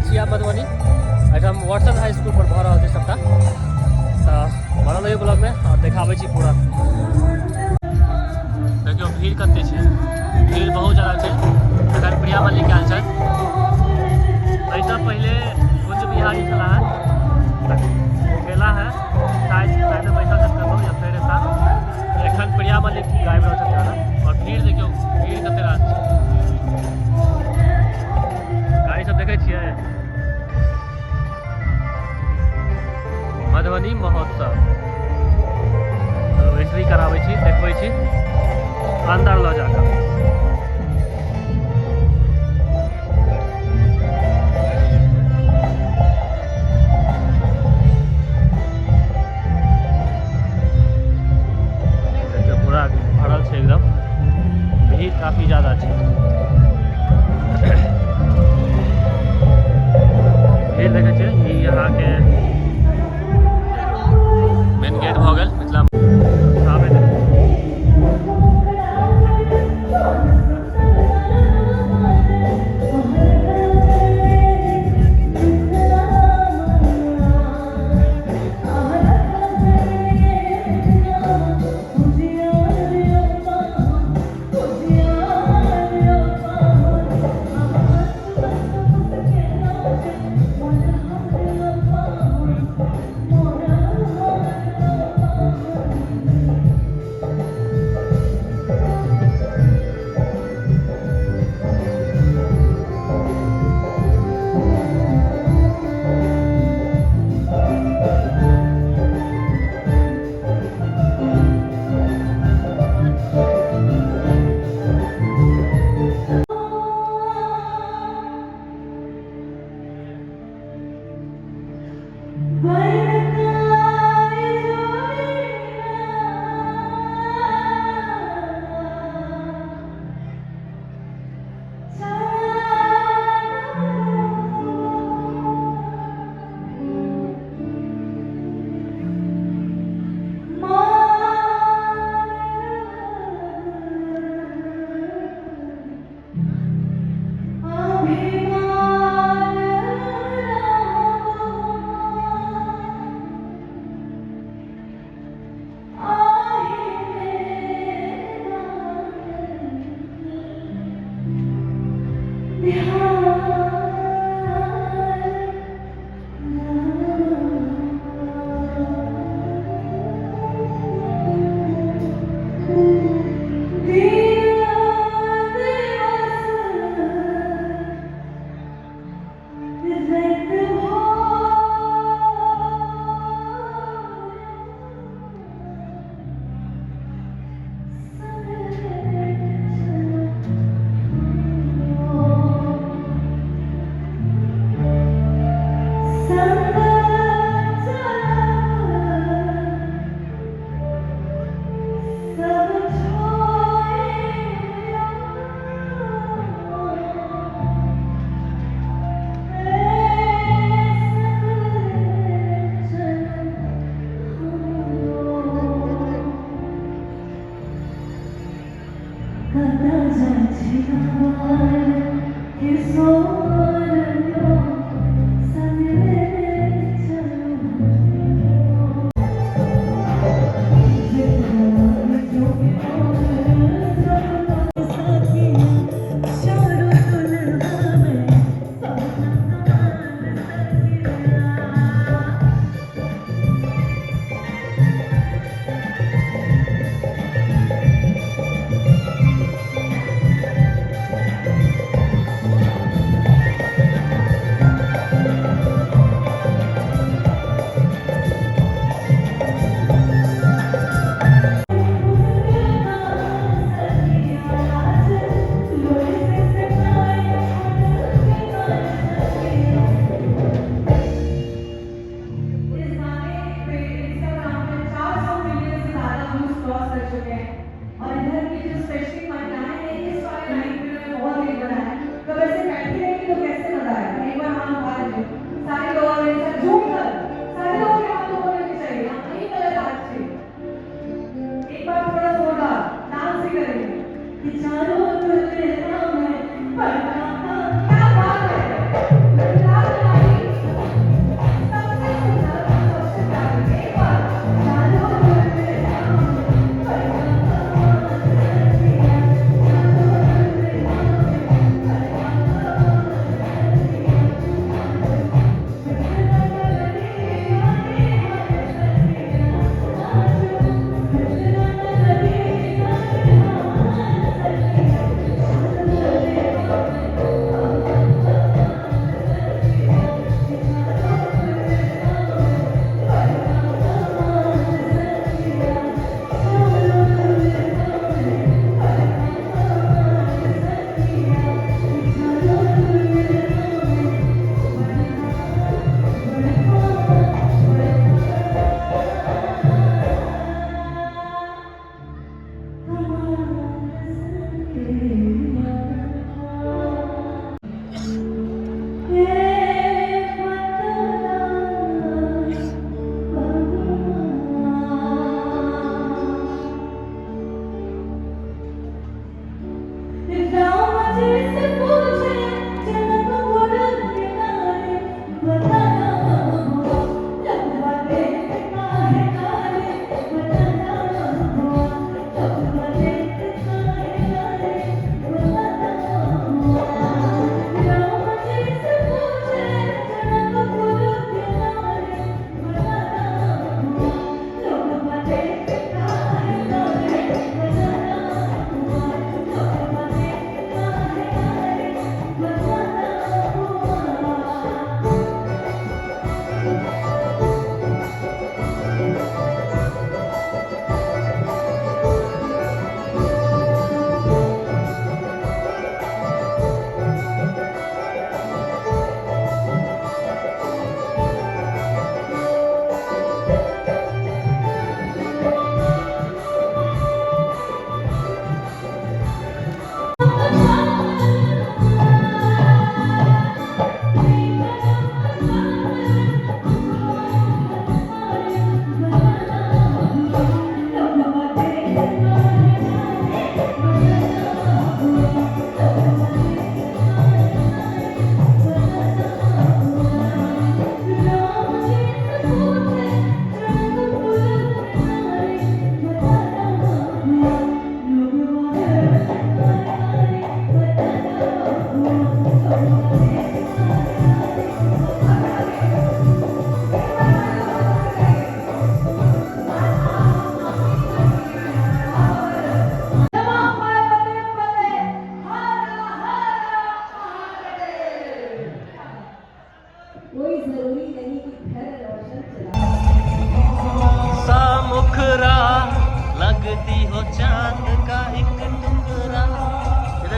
छी आब मधुबनी एहिठाम वाटसन हाई स्कूल पर भऽ रहल छै सबटा तऽ बनल रहियो ब्लॉग में और देखाबै छी पूरा। देखियो भीड़ कते छै, भीड़ बहुत ज्यादा छै। एखन प्रिया मल्लिक आयल छथि, एहिसँ पहिले कुंज बिहारी छला है, वो गेला है शायद बैठल छथि कतहु या फेर एता। एखन प्रिया मल्लिक गाबि रहल छथि गाना और भीड़ देखियो भीड़ कते रास छै। गाड़ी सब देखे छियै, मधुबनी महोत्सव एंट्री कराबै छी, देखबै छी अंदर लऽ जाकऽ। पूरा भरल छै एकदम, भीड़ काफी ज्यादा छै। भीड़ देखे छियै, ई यहाँ के मेन गेट भऽ गेल मिथिला आबे देखियौ।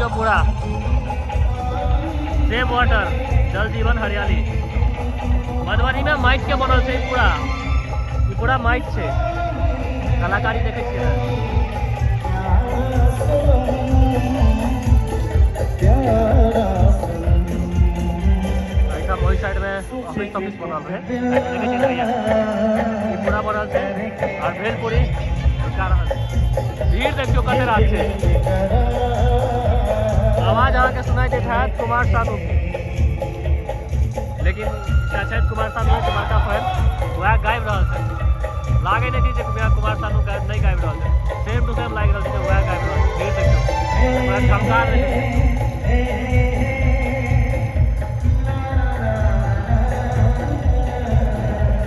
देखियो पूरा सेव वाटर, जल जीवन हरियाली। मधुबनी में माइट के बनल छै पूरा, ई पूरा माइट छै, कलाकारी देखे छियै। वही साइड में ऑफिस बनल है, देखे छियै ई पूरा बनल छै। और भेलपुरी भीड़ देखियो कते रात छै। आवाज अहाँ के सुनाई देत हैत कुमार सानू, लेकिन शायद कुमार सानू के बड़का फैन वह गाबि रहल छै। लागे नहीं छै जे कुमार सानू नहीं गाबि रहल छै, सेम टू सेम लागि रहल छै वह गाबि रहल छै। भीड़ देखियो पूरा झमकार रहे छै।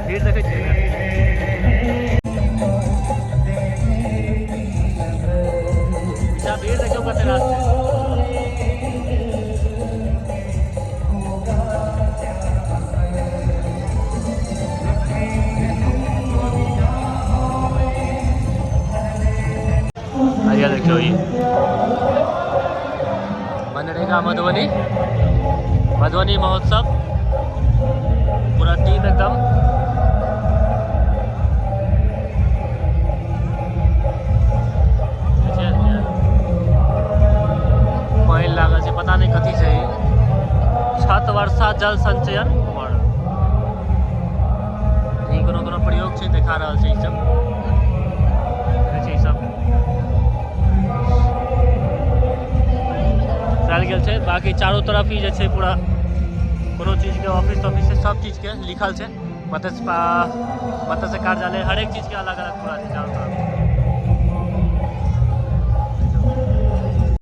भीड़ देखे छियै, भीड़ देखियो कते रात छै। आइए देखियो ये मनरेगा मधुबनी महोत्सव पूरा टीम एकदम। पानी लागल छै, पता नहीं कथी छै, छत वर्षा जल संचयन और कोनो प्रयोग छै देखा रहल छै। ई सब कयल गेल छै। बाकी चारों तरफ ही जे छै पूरा कोनो चीज के ऑफिस से सब चीज के लिखल छै, मत्स्य कार्यालय हर एक चीज के अलग अलग पूरा छै चारों तरफ।